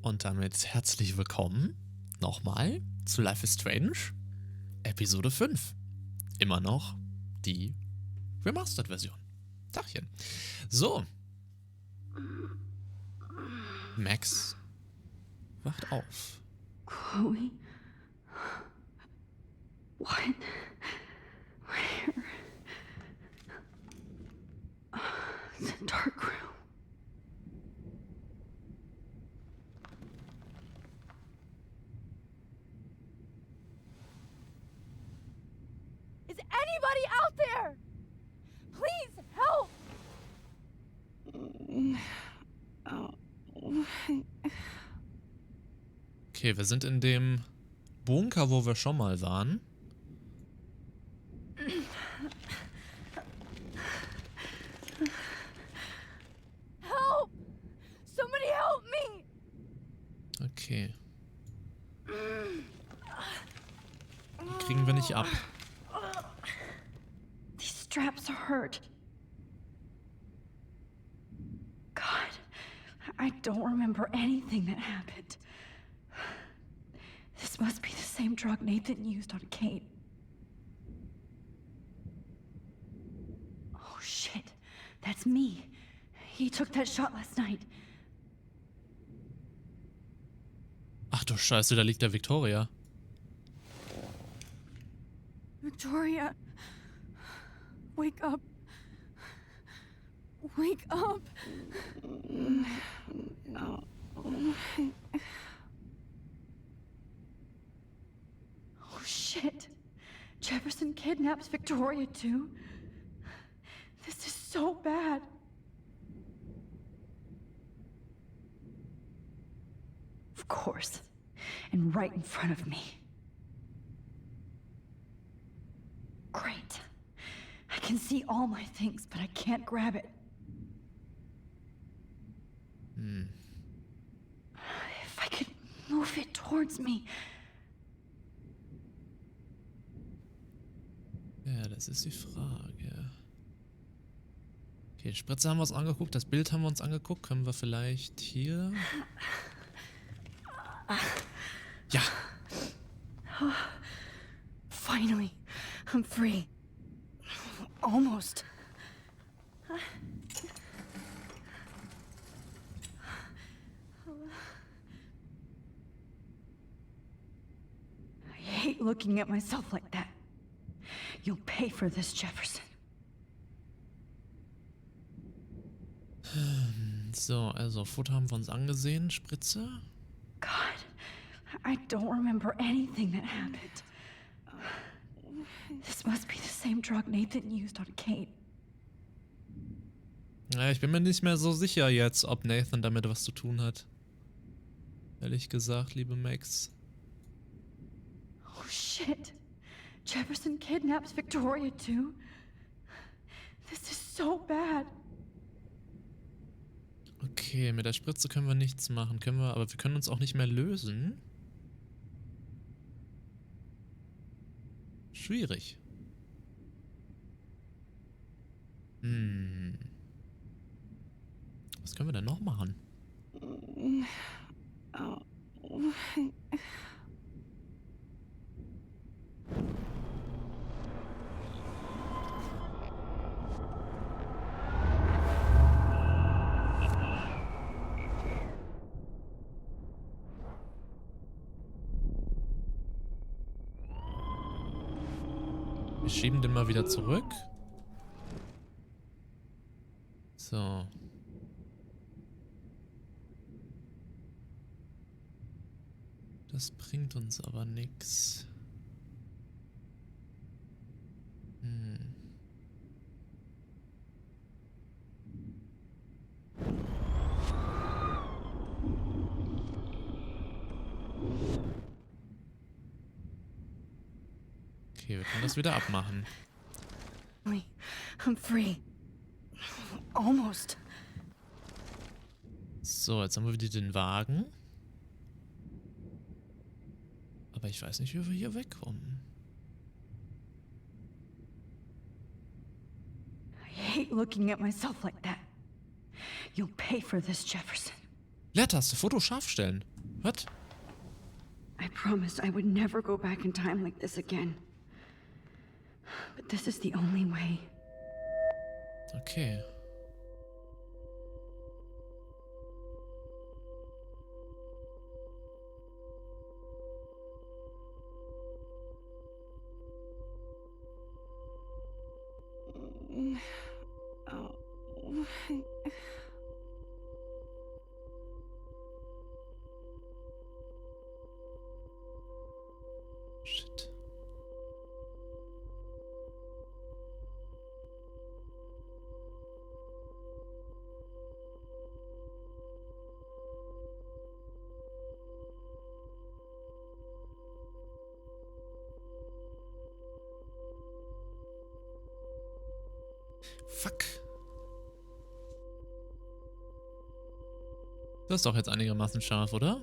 Und damit herzlich willkommen nochmal zu Life is Strange, Episode 5. Immer noch die Remastered-Version. Tachchen. So. Max wacht auf. Chloe? What? Where? It's a dark room. Is anybody out there? Please help! Okay, wir sind in dem Bunker, wo wir schon mal waren. Help! Somebody help me! Okay. Kriegen wir nicht ab. These straps hurt. God, I don't remember anything that happened. This must be the same drug Nathan used on Kate. Oh shit, that's me. He took that shot last night. Ach du Scheiße, da liegt der Victoria. Victoria, wake up. Wake up. Oh shit. Jefferson kidnaps Victoria too. This is so bad. Of course. And right in front of me. Great. I can see all my things, but I can't grab it. If I could move it towards me. Ja, das ist die Frage. Okay, Spritze haben wir uns angeguckt, das Bild haben wir uns angeguckt. Können wir vielleicht hier... Ja. Finally, I'm free. Almost. I hate looking at myself like that. You'll pay for this, Jefferson. So, also Foto haben wir uns angesehen. Spritze. God, I don't remember anything that happened. This must be the same drug Nathan used on Kate. Ja, ich bin mir nicht mehr so sicher jetzt, ob Nathan damit was zu tun hat. Ehrlich gesagt, liebe Max. Oh shit. Jefferson kidnaps Victoria too. This is so bad. Okay, mit der Spritze können wir nichts machen, aber wir können uns auch nicht mehr lösen. Schwierig. Was können wir denn noch machen? Wir schieben den mal wieder zurück. So. Das bringt uns aber nichts. Okay, wir können das wieder abmachen. I'm free. Almost. So, jetzt haben wir wieder den Wagen. Aber ich weiß nicht, wie wir hier wegkommen. I hate looking at myself like that. You'll pay for this, Jefferson. Leertaste, Foto scharf stellen. What? I promised I would never go back in time like this again. But this is the only way. Okay. Shit. Fuck. Das ist doch jetzt einigermaßen scharf, oder?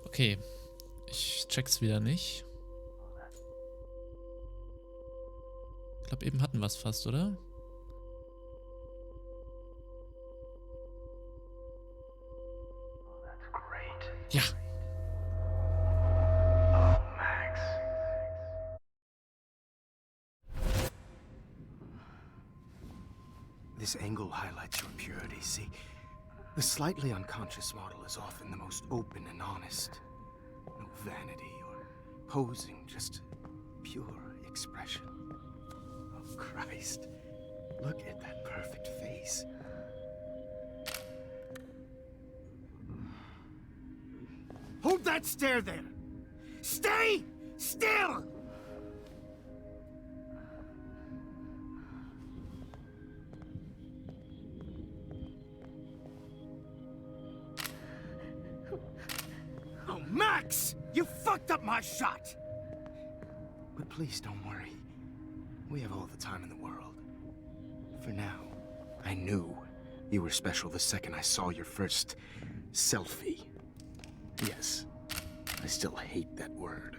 Okay, ich check's wieder nicht. Ich glaube, eben hatten wir es fast, oder? Ja. This angle highlights your purity, see? The slightly unconscious model is often the most open and honest. No vanity or posing, just pure expression. Oh, Christ. Look at that perfect face. Hold that stare there! Stay still! Oh, Max! You fucked up my shot! But please don't worry. We have all the time in the world. For now, I knew you were special the second I saw your first selfie. Yes, I still hate that word.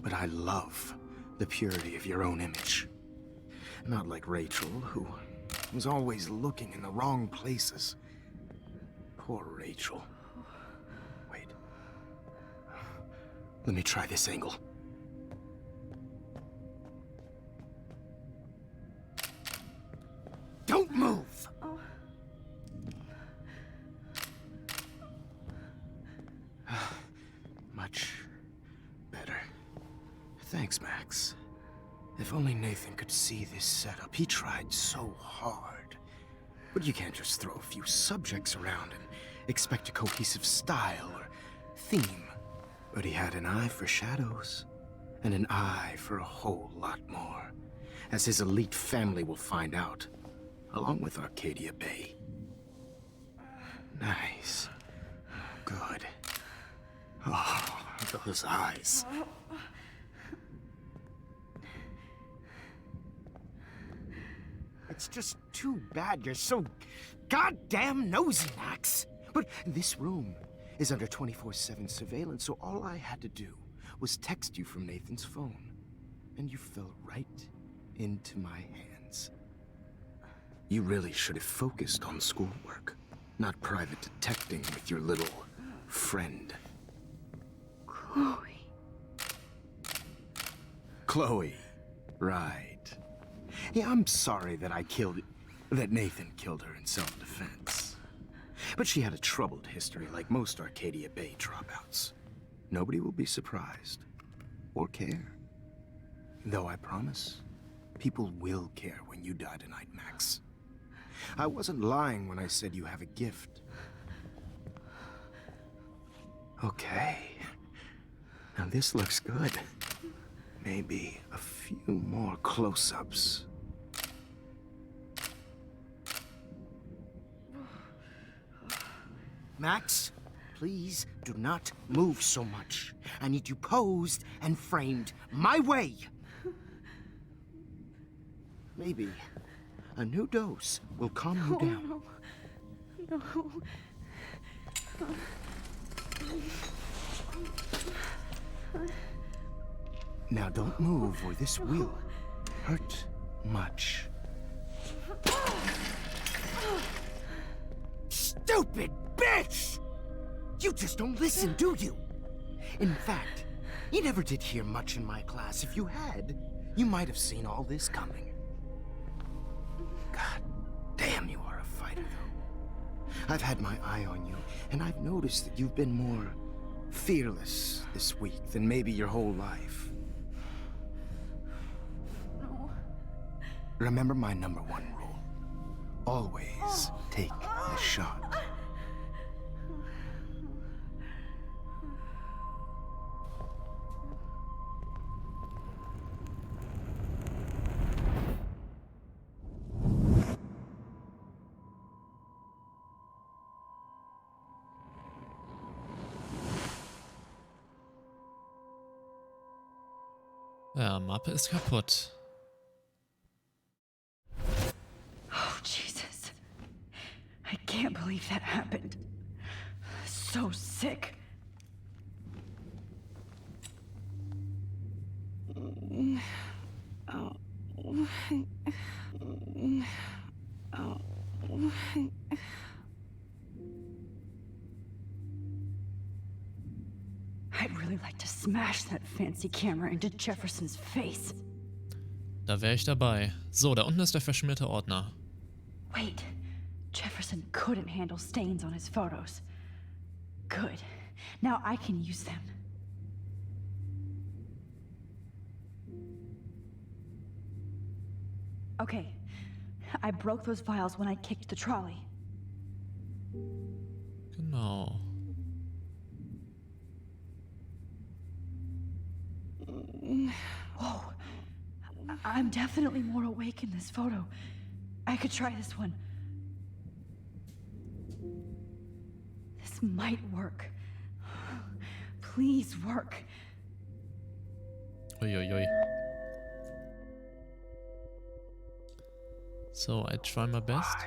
But I love the purity of your own image. Not like Rachel, who was always looking in the wrong places. Poor Rachel. Wait. Let me try this angle. Don't move! Much better. Thanks, Max. If only Nathan could see this setup. He tried so hard. But you can't just throw a few subjects around and expect a cohesive style or theme. But he had an eye for shadows, and an eye for a whole lot more, as his elite family will find out, along with Arcadia Bay. Nice. Good. Oh, those eyes. It's just too bad you're so goddamn nosy, Max. But this room is under 24/7 surveillance, so all I had to do was text you from Nathan's phone. And you fell right into my hands. You really should have focused on schoolwork, not private detecting with your little friend. Chloe. Chloe. Right. Yeah, I'm sorry that that Nathan killed her in self-defense. But she had a troubled history like most Arcadia Bay dropouts. Nobody will be surprised. Or care. Though I promise, people will care when you die tonight, Max. I wasn't lying when I said you have a gift. Okay. Now this looks good. Maybe a few more close-ups. Max, please do not move so much. I need you posed and framed my way. Maybe a new dose will calm you down. No. Now don't move or this will hurt much. Stupid bitch! You just don't listen, do you? In fact, you never did hear much in my class. If you had, you might have seen all this coming. God damn, you are a fighter, though. I've had my eye on you, and I've noticed that you've been more fearless this week than maybe your whole life. No. Remember my #1 rule. Always take the shot. Ja, Mappe ist kaputt. Oh, Jesus. I can't believe that happened. So sick. I'd really like to smash that fancy camera into Jefferson's face. Da wäre ich dabei. So, da unten ist der verschmierte Ordner. Wait, Jefferson couldn't handle stains on his photos. Good. Now I can use them. Okay. I broke those files when I kicked the trolley. Genau. Whoa. I'm definitely more awake in this photo. I could try this one. This might work. Please work. Uiuiui. So, I try my best.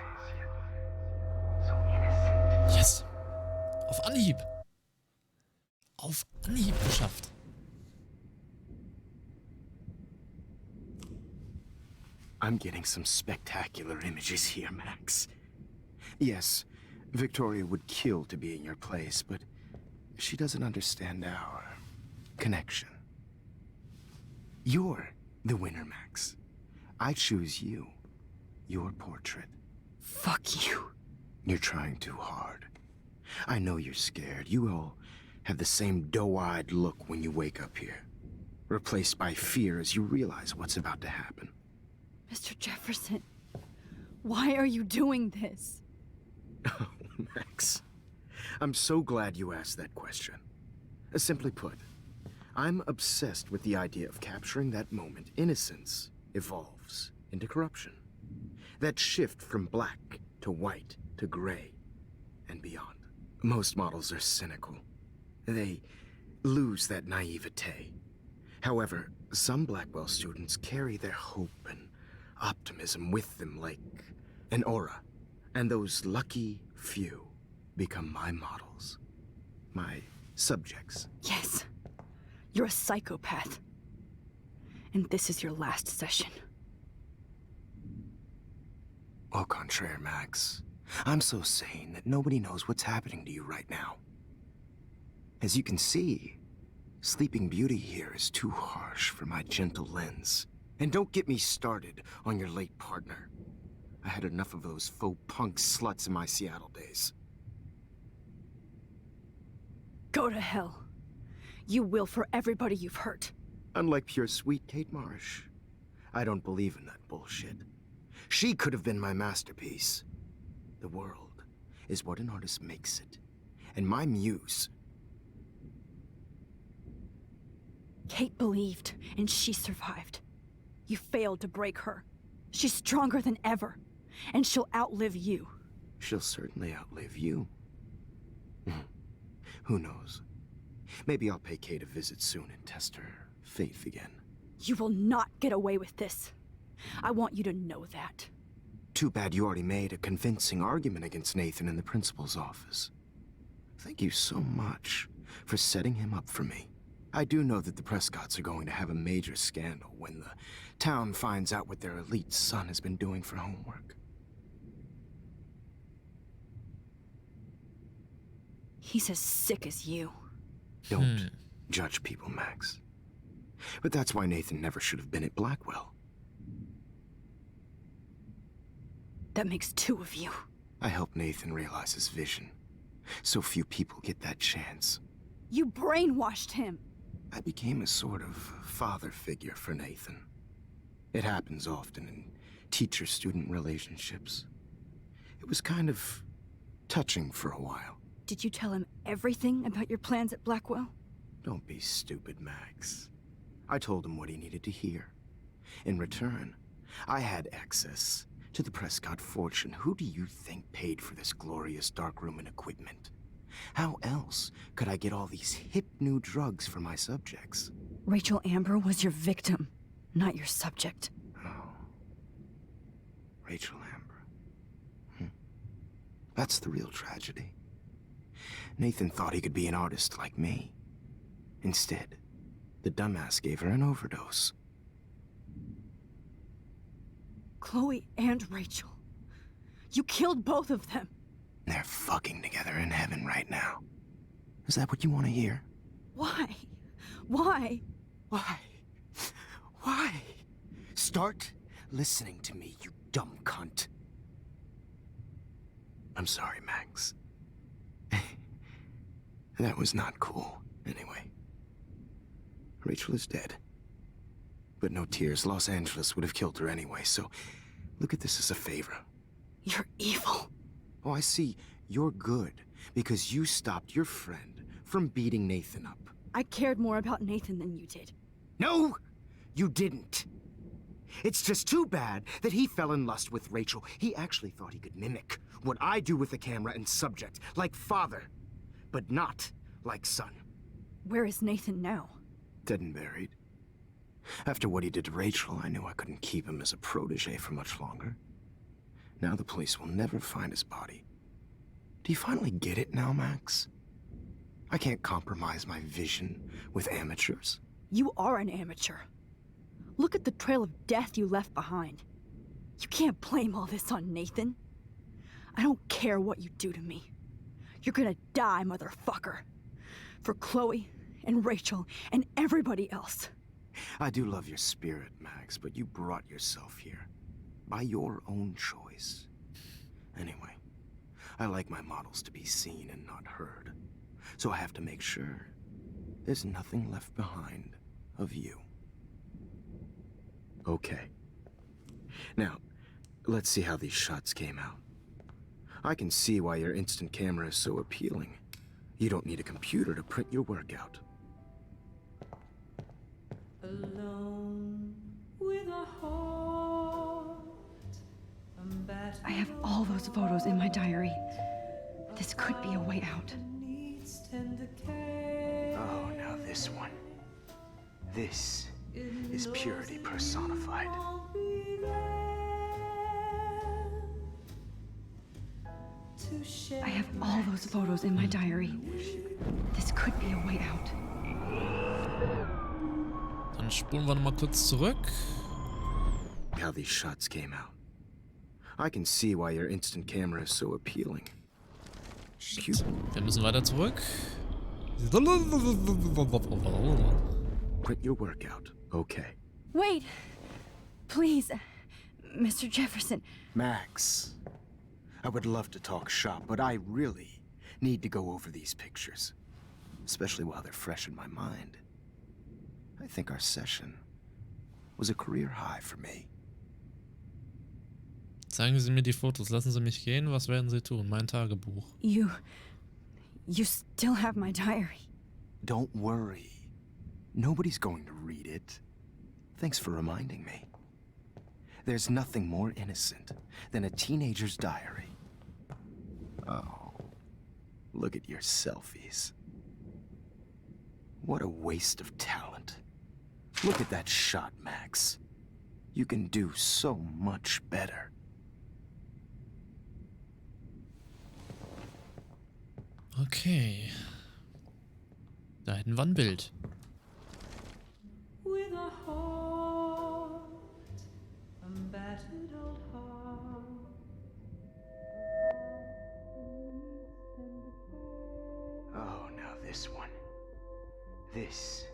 Yes! Auf Anhieb! Auf Anhieb geschafft. I'm getting some spectacular images here, Max. Yes, Victoria would kill to be in your place, but she doesn't understand our connection. You're the winner, Max. I choose you. Your portrait. Fuck you. You're trying too hard. I know you're scared. You all have the same doe-eyed look when you wake up here, replaced by fear as you realize what's about to happen. Mr. Jefferson, why are you doing this? Oh, Max. I'm so glad you asked that question. Simply put, I'm obsessed with the idea of capturing that moment innocence evolves into corruption. That shift from black to white to gray and beyond. Most models are cynical. They lose that naivete. However, some Blackwell students carry their hope and optimism with them like an aura. And those lucky few become my models. My subjects. Yes. You're a psychopath. And this is your last session. Au contraire, Max. I'm so sane that nobody knows what's happening to you right now. As you can see, Sleeping Beauty here is too harsh for my gentle lens. And don't get me started on your late partner. I had enough of those faux punk sluts in my Seattle days. Go to hell. You will for everybody you've hurt. Unlike pure sweet Kate Marsh, I don't believe in that bullshit. She could have been my masterpiece. The world is what an artist makes it. And my muse... Kate believed, and she survived. You failed to break her. She's stronger than ever, and she'll outlive you. She'll certainly outlive you. Who knows? Maybe I'll pay Kate a visit soon and test her faith again. You will not get away with this. I want you to know that. Too bad you already made a convincing argument against Nathan in the principal's office. Thank you so much for setting him up for me. I do know that the Prescotts are going to have a major scandal when the town finds out what their elite son has been doing for homework. He's as sick as you. Don't judge people, Max. But that's why Nathan never should have been at Blackwell. That makes two of you. I helped Nathan realize his vision. So few people get that chance. You brainwashed him. I became a sort of father figure for Nathan. It happens often in teacher-student relationships. It was kind of touching for a while. Did you tell him everything about your plans at Blackwell? Don't be stupid, Max. I told him what he needed to hear. In return, I had access to the Prescott fortune. Who do you think paid for this glorious darkroom and equipment? How else could I get all these hip new drugs for my subjects? Rachel Amber was your victim, not your subject. Oh. Rachel Amber. That's the real tragedy. Nathan thought he could be an artist like me. Instead, the dumbass gave her an overdose. Chloe and Rachel. You killed both of them. They're fucking together in heaven right now. Is that what you want to hear? Why? Why? Why? Why? Start listening to me, you dumb cunt. I'm sorry, Max. That was not cool, anyway. Rachel is dead. But no tears. Los Angeles would have killed her anyway, so look at this as a favor. You're evil. Oh, I see. You're good because you stopped your friend from beating Nathan up. I cared more about Nathan than you did. No, you didn't. It's just too bad that he fell in lust with Rachel. He actually thought he could mimic what I do with the camera and subject, like father, but not like son. Where is Nathan now? Dead and buried. After what he did to Rachel, I knew I couldn't keep him as a protege for much longer. Now the police will never find his body. Do you finally get it now, Max? I can't compromise my vision with amateurs. You are an amateur. Look at the trail of death you left behind. You can't blame all this on Nathan. I don't care what you do to me. You're gonna die, motherfucker. For Chloe and Rachel and everybody else. I do love your spirit, Max, but you brought yourself here. By your own choice. Anyway, I like my models to be seen and not heard. So I have to make sure there's nothing left behind of you. Okay. Now, let's see how these shots came out. I can see why your instant camera is so appealing. You don't need a computer to print your work out. Alone with a heart. I have all those photos in my diary. This could be a way out. Oh, now this one. This is purity personified. I have all those photos in my diary. This could be a way out. Dann spulen wir nochmal kurz zurück. How these shots came out. I can see why your instant camera is so appealing. Cute. Wir müssen weiter zurück. Print your work out, okay? Wait! Please, Mr. Jefferson. Max, I would love to talk shop, but I really need to go over these pictures. Especially while they're fresh in my mind. I think our session was a career high for me. Zeigen Sie mir die Fotos, lassen Sie mich gehen. Was werden Sie tun? Mein Tagebuch. You still have my diary. Don't worry. Nobody's going to read it. Thanks for reminding me. There's nothing more innocent than a teenager's diary. Oh, look at your selfies. What a waste of talent. Look at that shot, Max. You can do so much better. Okay. Da hätten wir ein Bild. With a heart, a battered old heart. Oh, now this one. This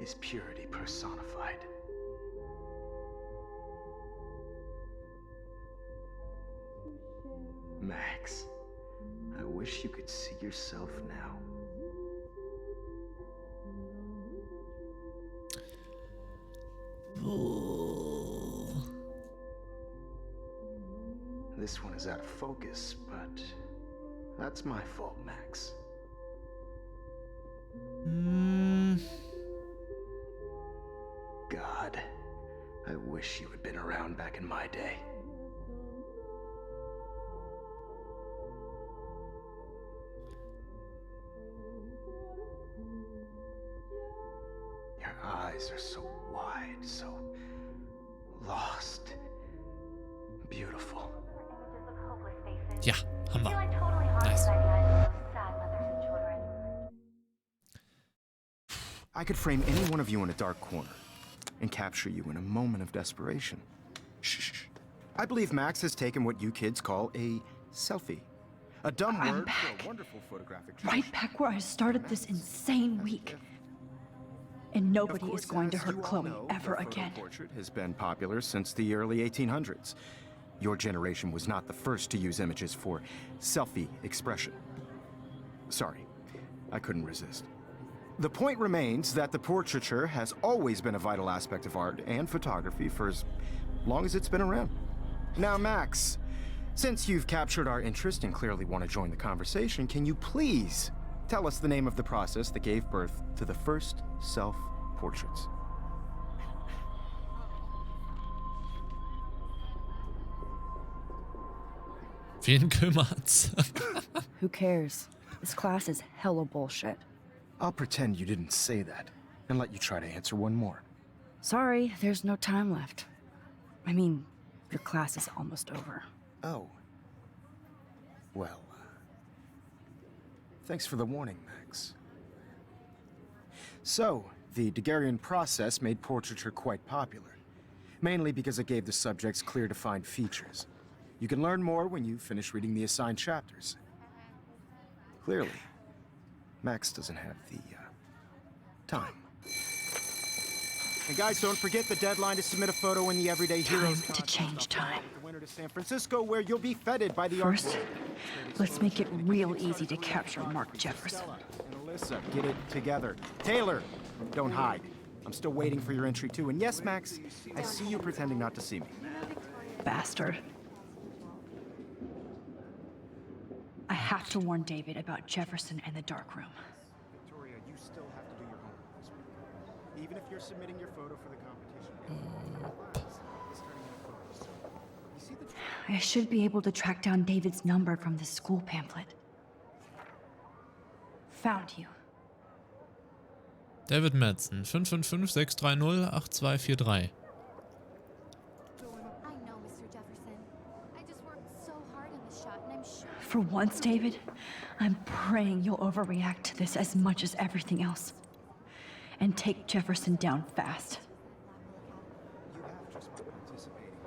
is purity personified. Max, I wish you could see yourself now. Oh. This one is out of focus, but that's my fault, Max. God, I wish you had been around back in my day. Your eyes are so wide, so lost, beautiful. Ja, haben wir. Nice. I could frame any one of you in a dark corner and capture you in a moment of desperation. Shh. I believe Max has taken what you kids call a selfie. A dumb I'm word back. for a wonderful photographic Right back where I started this insane week. And nobody Of course, is going to as hurt you all Chloe know, ever the photo again. portrait has been popular since the early 1800s. Your generation was not the first to use images for selfie expression. Sorry, I couldn't resist. The point remains that the portraiture has always been a vital aspect of art and photography for as long as it's been around. Now, Max, since you've captured our interest and clearly want to join the conversation, can you please tell us the name of the process that gave birth to the first self-portraits? Wen kümmert's? Who cares? This class is hella bullshit. I'll pretend you didn't say that and let you try to answer one more. Sorry, there's no time left. I mean, your class is almost over. Oh. Well, thanks for the warning, Max. So, the Daguerrean process made portraiture quite popular, mainly because it gave the subjects clear defined features. You can learn more when you finish reading the assigned chapters. Clearly, Max doesn't have the, time. And guys, don't forget the deadline to submit a photo in the Everyday Heroes Time to change time. The winner to San Francisco, where you'll be feted by the First, let's make it real easy to capture Mark Jefferson. And Alyssa, get it together. Taylor, don't hide. I'm still waiting for your entry too. And yes, Max, I see you pretending not to see me. Bastard. I have to warn David about Jefferson and the dark room. Victoria, you still have to do your homework this week. Even if you're submitting your photo for the competition. You see the I should be able to track down David's number from the school pamphlet. Found you. David Madsen, 555-630-8243. I know, Mr. Jefferson. I just worked so hard on this shot, and I'm sure. For once, David, I'm praying you'll overreact to this as much as everything else. And take Jefferson down fast. You have just by participating,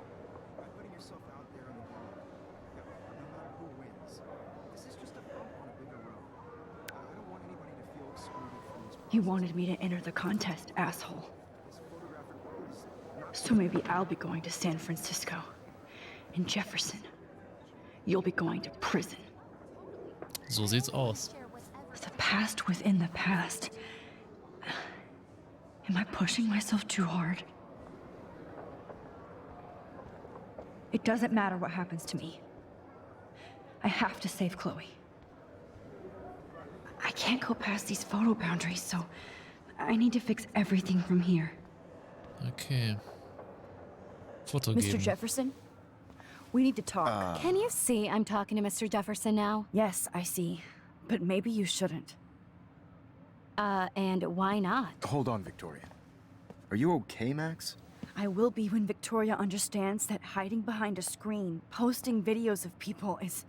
by putting yourself out there in the world, no matter who wins. This is just a bump on a bigger road. I don't want anybody to feel excluded from this You wanted me to enter the contest, asshole. photographic world is not So maybe I'll be going to San Francisco. And Jefferson, you'll be going to prison. So sieht's aus. The past within the past. Am I pushing myself too hard? It doesn't matter what happens to me. I have to save Chloe. I can't go past these photo boundaries, so I need to fix everything from here. Okay. Foto Mr. geben. Jefferson? We need to talk. Can you see I'm talking to Mr. Jefferson now? Yes, I see. But maybe you shouldn't. And why not? Hold on, Victoria. Are you okay, Max? I will be when Victoria understands that hiding behind a screen, posting videos of people is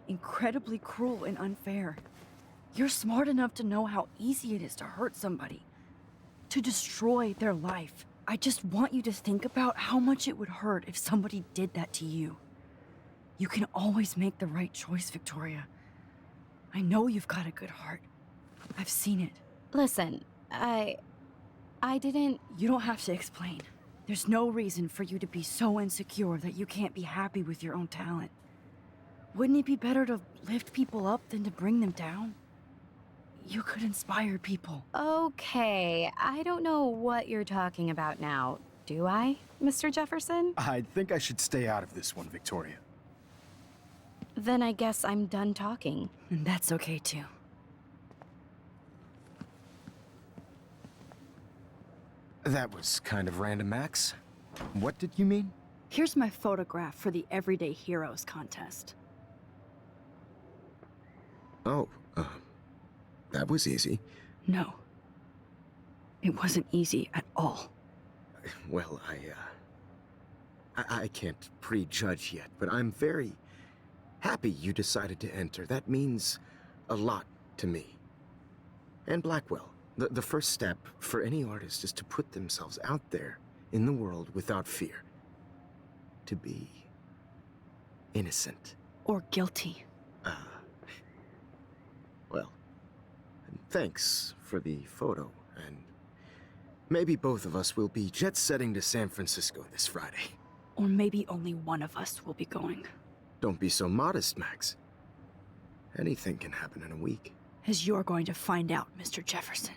incredibly cruel and unfair. You're smart enough to know how easy it is to hurt somebody, to destroy their life. I just want you to think about how much it would hurt if somebody did that to you. You can always make the right choice, Victoria. I know you've got a good heart. I've seen it. Listen, I didn't... You don't have to explain. There's no reason for you to be so insecure that you can't be happy with your own talent. Wouldn't it be better to lift people up than to bring them down? You could inspire people. Okay, I don't know what you're talking about now, do I, Mr. Jefferson? I think I should stay out of this one, Victoria. Then I guess I'm done talking. And that's okay too. That was kind of random, Max. What did you mean? Here's my photograph for the Everyday Heroes contest. Oh, that was easy. No. It wasn't easy at all. Well, I can't prejudge yet, but I'm very happy you decided to enter. That means a lot to me. And Blackwell. The first step for any artist is to put themselves out there in the world without fear. To be innocent. Or guilty. Well, thanks for the photo, and maybe both of us will be jet-setting to San Francisco this Friday. Or maybe only one of us will be going. Don't be so modest, Max. Anything can happen in a week. As you're going to find out, Mr. Jefferson.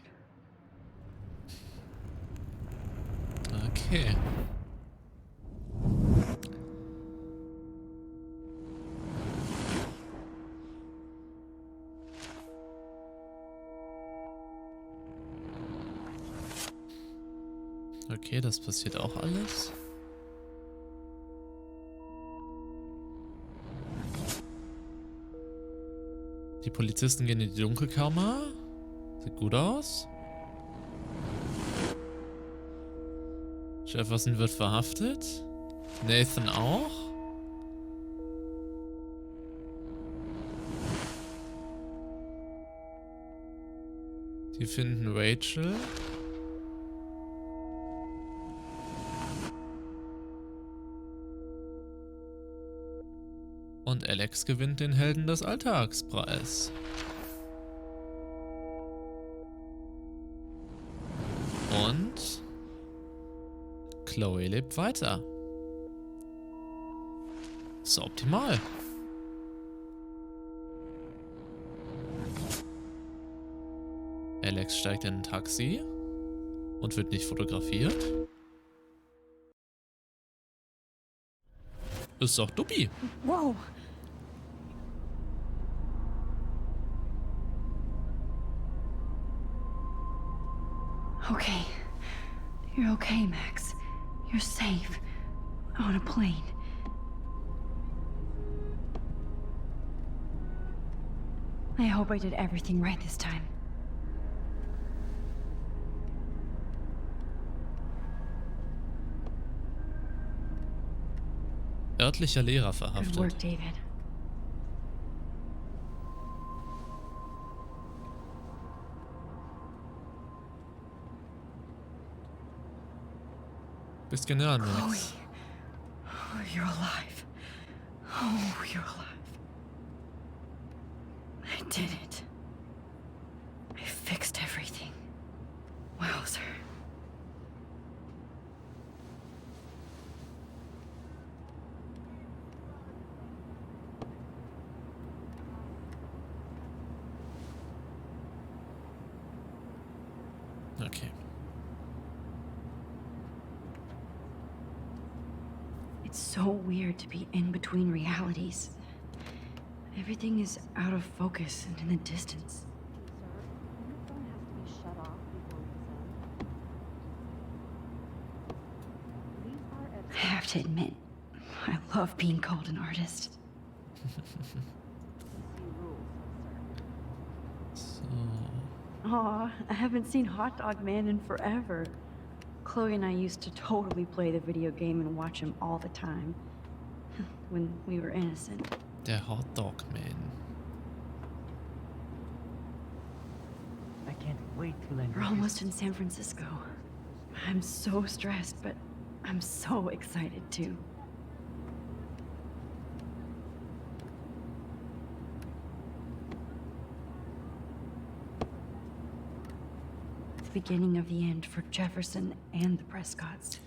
Okay. Okay, das passiert auch alles. Die Polizisten gehen in die Dunkelkammer. Sieht gut aus. Jefferson wird verhaftet. Nathan auch. Die finden Rachel. Und Alex gewinnt den Helden des Alltagspreis. Und Chloe lebt weiter. Ist optimal. Alex steigt in ein Taxi und wird nicht fotografiert. Ist doch Duppi. Whoa! Okay. You're okay, Max. You're safe. On a plane. I hope I did everything right this time. Örtlicher Lehrer Good verhaftet. work, David. Bist genial, Max. Chloe. Oh, you're alive. Oh, you're alive. I did it. I fixed everything. Wowzer. Okay. It's so weird to be in between realities. Everything is out of focus and in the distance. I have to admit, I love being called an artist. So. Aw, I haven't seen Hot Dog Man in forever. Chloe and I used to totally play the video game and watch him all the time. When we were innocent. Der Hot Dog Man. I can't wait to learn. We're almost in San Francisco. I'm so stressed, but I'm so excited too. The beginning of the end for Jefferson and the Prescotts.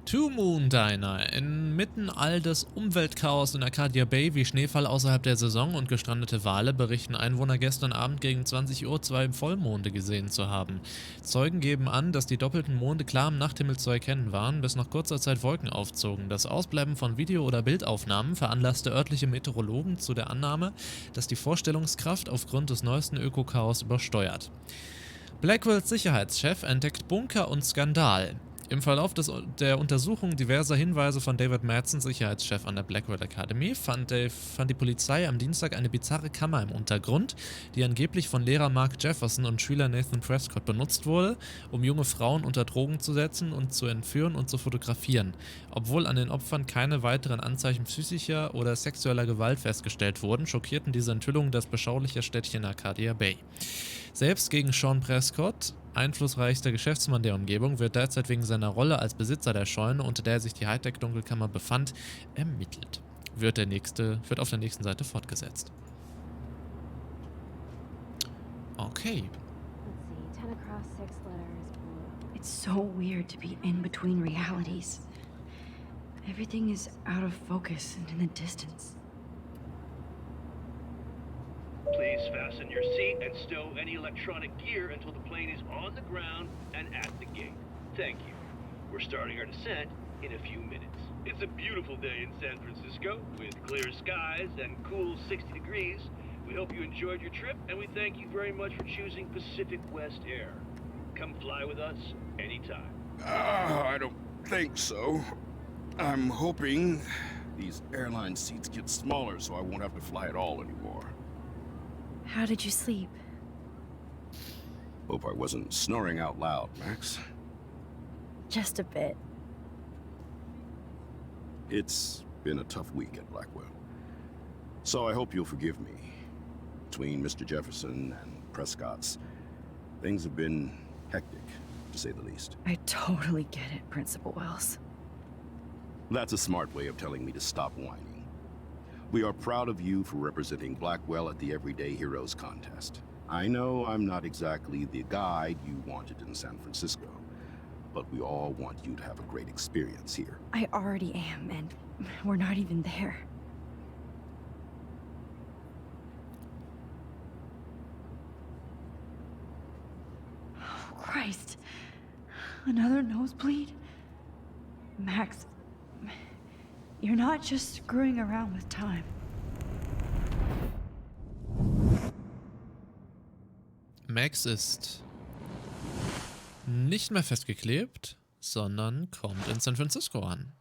Two Moon Diner. Inmitten all des Umweltchaos in Arcadia Bay wie Schneefall außerhalb der Saison und gestrandete Wale berichten Einwohner gestern Abend gegen 20 Uhr 2 Vollmonde gesehen zu haben. Zeugen geben an, dass die doppelten Monde klar am Nachthimmel zu erkennen waren, bis nach kurzer Zeit Wolken aufzogen. Das Ausbleiben von Video- oder Bildaufnahmen veranlasste örtliche Meteorologen zu der Annahme, dass die Vorstellungskraft aufgrund des neuesten Ökochaos übersteuert. Blackwells Sicherheitschef entdeckt Bunker und Skandal. Im Verlauf der Untersuchung diverser Hinweise von David Madsen, Sicherheitschef an der Blackwell Academy, fand die Polizei am Dienstag eine bizarre Kammer im Untergrund, die angeblich von Lehrer Mark Jefferson und Schüler Nathan Prescott benutzt wurde, um junge Frauen unter Drogen zu setzen und zu entführen und zu fotografieren. Obwohl an den Opfern keine weiteren Anzeichen psychischer oder sexueller Gewalt festgestellt wurden, schockierten diese Enthüllungen das beschauliche Städtchen Arcadia Bay. Selbst gegen Sean Prescott, einflussreichster Geschäftsmann der Umgebung, wird derzeit wegen seiner Rolle als Besitzer der Scheune, unter der sich die Hightech-Dunkelkammer befand, ermittelt. Wird auf der nächsten Seite fortgesetzt. Okay. Let's see, 10 across, 6 letters, blue. It's so weird to be in between realities. Everything is out of focus and in the distance. Please fasten your seat and stow any electronic gear until the plane is on the ground and at the gate. Thank you. We're starting our descent in a few minutes. It's a beautiful day in San Francisco with clear skies and cool 60 degrees. We hope you enjoyed your trip and we thank you very much for choosing Pacific West Air. Come fly with us anytime. I don't think so. I'm hoping these airline seats get smaller so I won't have to fly at all anymore. How did you sleep? Hope I wasn't snoring out loud, Max. Just a bit. It's been a tough week at Blackwell. So I hope you'll forgive me. Between Mr. Jefferson and Prescott's, things have been hectic, to say the least. I totally get it, Principal Wells. That's a smart way of telling me to stop whining. We are proud of you for representing Blackwell at the Everyday Heroes contest. I know I'm not exactly the guide you wanted in San Francisco, but we all want you to have a great experience here. I already am, and we're not even there. Oh, Christ. Another nosebleed? Max, you're not just screwing around with time. Max ist nicht mehr festgeklebt, sondern kommt in San Francisco an.